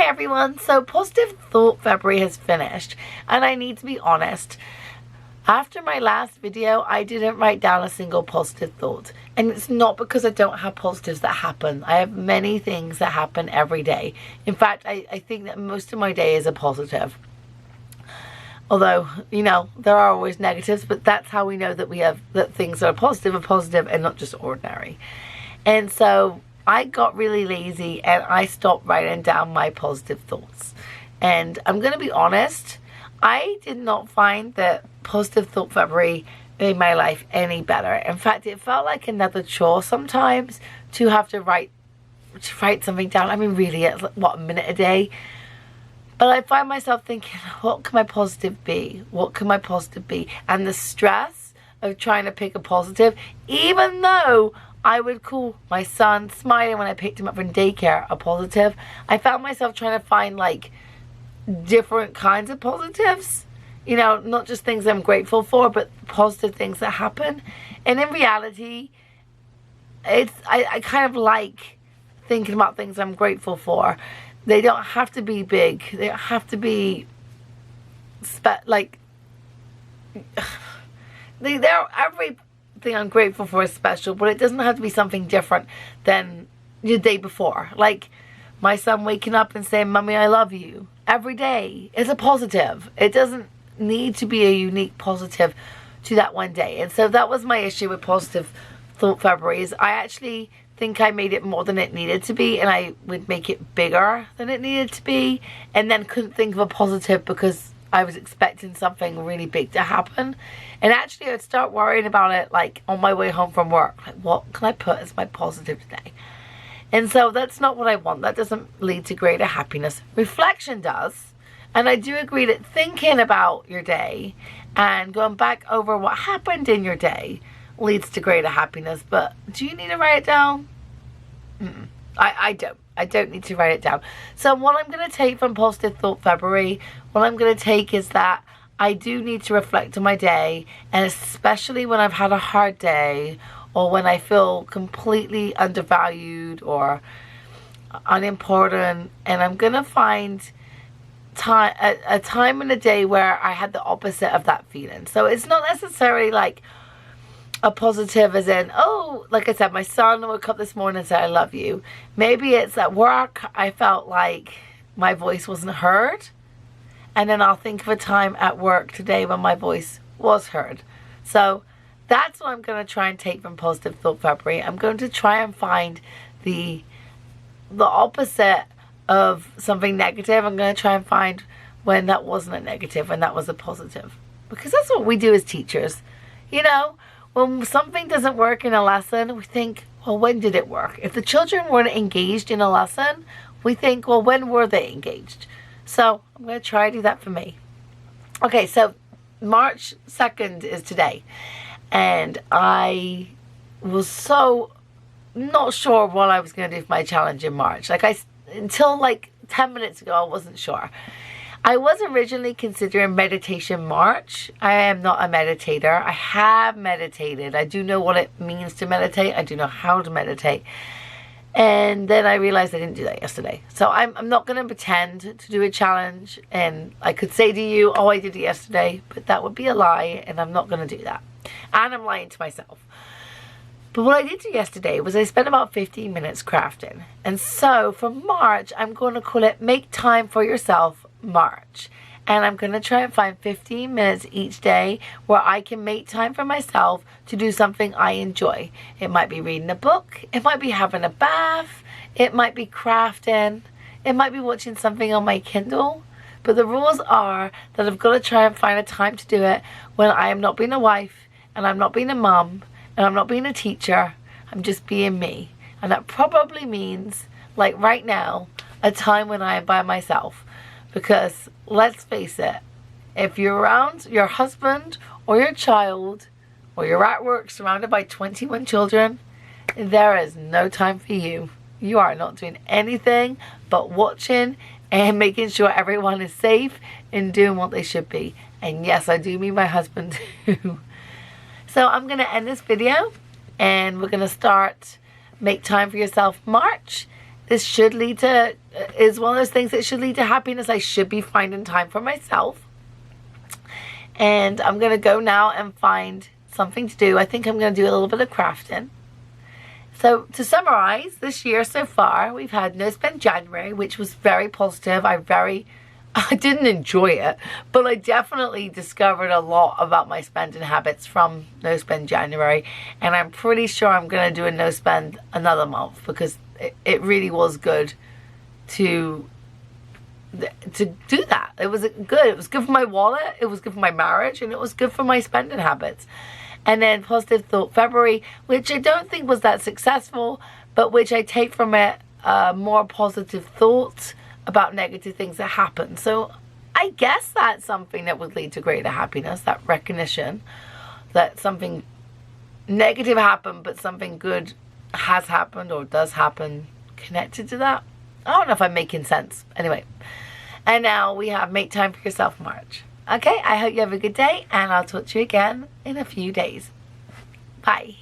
Hi everyone, so Positive Thought February has finished, and I need to be honest. After my last video, I didn't write down a single positive thought. And it's not because I don't have positives that happen. I have many things that happen every day. In fact, I think that most of my day is a positive. Although, you know, there are always negatives, but that's how we know that things are positive and not just ordinary. And so I got really lazy and I stopped writing down my positive thoughts. And I'm going to be honest, I did not find that Positive Thought February made my life any better. In fact, it felt like another chore sometimes to have to write something down. I mean, really, it's what, a minute a day? But I find myself thinking, what can my positive be? What can my positive be? And the stress of trying to pick a positive, even though I would call my son smiling when I picked him up from daycare a positive, I found myself trying to find like different kinds of positives. You know, not just things I'm grateful for, but positive things that happen. And in reality, I kind of like thinking about things I'm grateful for. They don't have to be big. They don't have to be everything I'm grateful for is special, but it doesn't have to be something different than the day before. Like my son waking up and saying, "Mommy, I love you," every day is a positive. It doesn't need to be a unique positive to that one day. And so that was my issue with Positive Thought Februaries. I actually think I made it more than it needed to be, and I would make it bigger than it needed to be, and then couldn't think of a positive because I was expecting something really big to happen. And actually I would start worrying about it like on my way home from work, like what can I put as my positive today? And so that's not what I want. That doesn't lead to greater happiness. Reflection does. And I do agree that thinking about your day and going back over what happened in your day leads to greater happiness. But do you need to write it down? I don't. I don't need to write it down. So what I'm going to take from Positive Thought February, what I'm going to take is that I do need to reflect on my day. And especially when I've had a hard day, or when I feel completely undervalued or unimportant, and I'm going to find a time in the day where I had the opposite of that feeling. So it's not necessarily like a positive as in, oh, like I said, my son woke up this morning and said, "I love you." Maybe it's at work I felt like my voice wasn't heard, and then I'll think of a time at work today when my voice was heard. So that's what I'm going to try and take from Positive Thought February. I'm going to try and find the opposite of something negative. I'm going to try and find when that wasn't a negative, when that was a positive. Because that's what we do as teachers. You know, when something doesn't work in a lesson, we think, well, when did it work? If the children weren't engaged in a lesson, we think, well, when were they engaged? So I'm going to try to do that for me. Okay, so March 2nd is today. And I was so not sure what I was going to do for my challenge in March. Until like 10 minutes ago, I wasn't sure. I was originally considering Meditation March. I am not a meditator. I have meditated. I do know what it means to meditate. I do know how to meditate. And then I realized I didn't do that yesterday. So I'm not going to pretend to do a challenge. And I could say to you, oh, I did it yesterday. But that would be a lie. And I'm not going to do that. And I'm lying to myself. But what I did do yesterday was I spent about 15 minutes crafting. And so for March, I'm going to call it Make Time for Yourself March. And I'm going to try and find 15 minutes each day where I can make time for myself to do something I enjoy. It might be reading a book. It might be having a bath. It might be crafting. It might be watching something on my Kindle. But the rules are that I've got to try and find a time to do it when I am not being a wife, and I'm not being a mom, and I'm not being a teacher. I'm just being me. And that probably means, like right now, a time when I am by myself. Because let's face it, if you're around your husband or your child, or you're at work surrounded by 21 children, there is no time for you. You are not doing anything but watching and making sure everyone is safe and doing what they should be. And yes, I do mean my husband too. So I'm going to end this video and we're going to start Make Time for Yourself March. this should lead to, is one of those things that should lead to happiness. I should be finding time for myself. And I'm going to go now and find something to do. I think I'm going to do a little bit of crafting. So to summarize, this year so far, we've had No Spend January, which was very positive. I didn't enjoy it, but I definitely discovered a lot about my spending habits from No Spend January. And I'm pretty sure I'm going to do a No Spend another month, because it really was good to do that. It was good. It was good for my wallet. It was good for my marriage, and it was good for my spending habits. And then Positive Thought February, which I don't think was that successful, but which I take from it more positive thoughts about negative things that happen. So I guess that's something that would lead to greater happiness, that recognition that something negative happened, but something good has happened or does happen connected to that. I don't know if I'm making sense. Anyway, and now we have Make Time for Yourself March. Okay, I hope you have a good day, and I'll talk to you again in a few days. Bye.